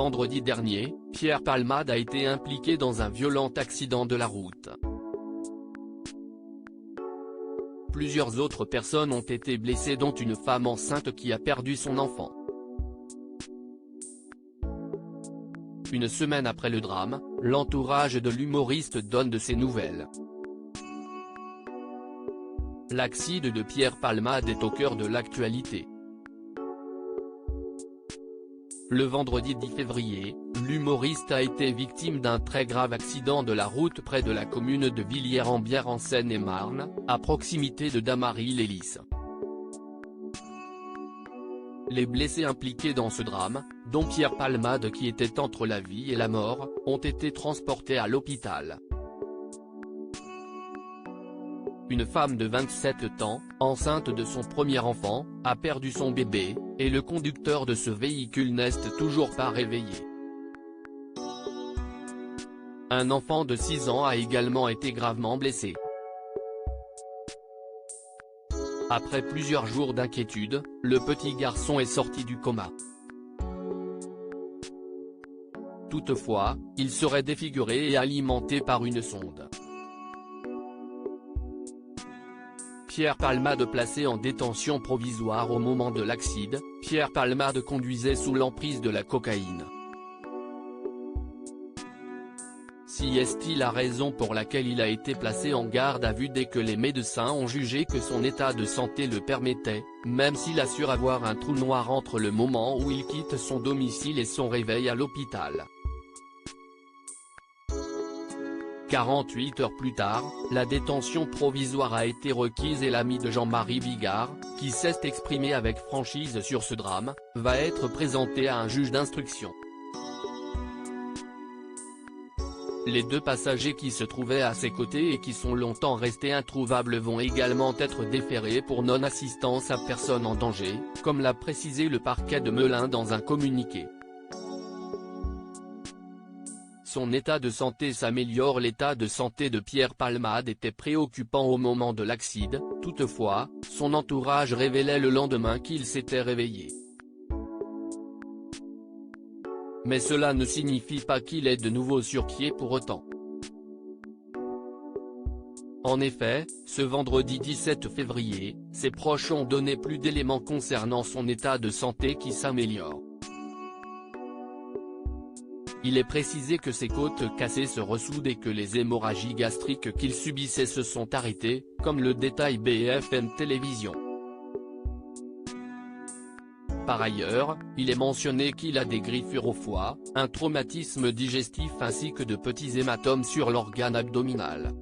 vendredi dernier, Pierre Palmade a été impliqué dans un violent accident de la route. Plusieurs autres personnes ont été blessées dont une femme enceinte qui a perdu son enfant. Une semaine après le drame, l'entourage de l'humoriste donne de ses nouvelles. L'accident de Pierre Palmade est au cœur de l'actualité. Le vendredi 10 février, l'humoriste a été victime d'un très grave accident de la route près de la commune de Villiers-en-Bière en Seine-et-Marne, à proximité de Damary-les-Lys. Les blessés impliqués dans ce drame, dont Pierre Palmade qui était entre la vie et la mort, ont été transportés à l'hôpital. Une femme de 27 ans, enceinte de son premier enfant, a perdu son bébé, et le conducteur de ce véhicule n'est toujours pas réveillé. Un enfant de 6 ans a également été gravement blessé. Après plusieurs jours d'inquiétude, le petit garçon est sorti du coma. Toutefois, il serait défiguré et alimenté par une sonde. Pierre Palmade placé en détention provisoire au moment de l'accident, Pierre Palmade conduisait sous l'emprise de la cocaïne. Si est-il la raison pour laquelle il a été placé en garde à vue dès que les médecins ont jugé que son état de santé le permettait, même s'il assure avoir un trou noir entre le moment où il quitte son domicile et son réveil à l'hôpital. 48 heures plus tard, la détention provisoire a été requise et l'ami de Jean-Marie Bigard, qui s'est exprimé avec franchise sur ce drame, va être présenté à un juge d'instruction. Les deux passagers qui se trouvaient à ses côtés et qui sont longtemps restés introuvables vont également être déférés pour non-assistance à personne en danger, comme l'a précisé le parquet de Melun dans un communiqué. Son état de santé s'améliore. L'état de santé de Pierre Palmade était préoccupant au moment de l'accident, toutefois, son entourage révélait le lendemain qu'il s'était réveillé. Mais cela ne signifie pas qu'il est de nouveau sur pied pour autant. En effet, ce vendredi 17 février, ses proches ont donné plus d'éléments concernant son état de santé qui s'améliore. Il est précisé que ses côtes cassées se ressoudent et que les hémorragies gastriques qu'il subissait se sont arrêtées, comme le détaille BFM Télévision. Par ailleurs, il est mentionné qu'il a des griffures au foie, un traumatisme digestif ainsi que de petits hématomes sur l'organe abdominal.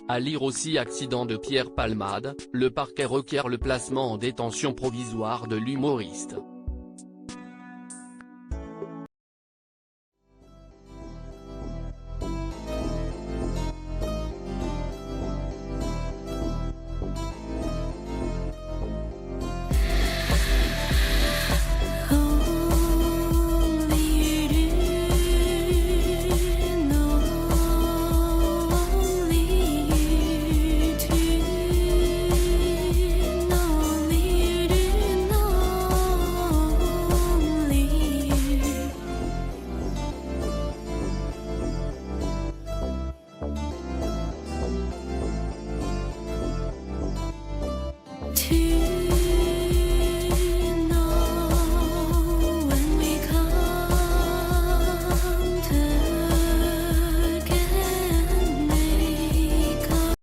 À lire aussi accident de Pierre Palmade, le parquet requiert le placement en détention provisoire de l'humoriste.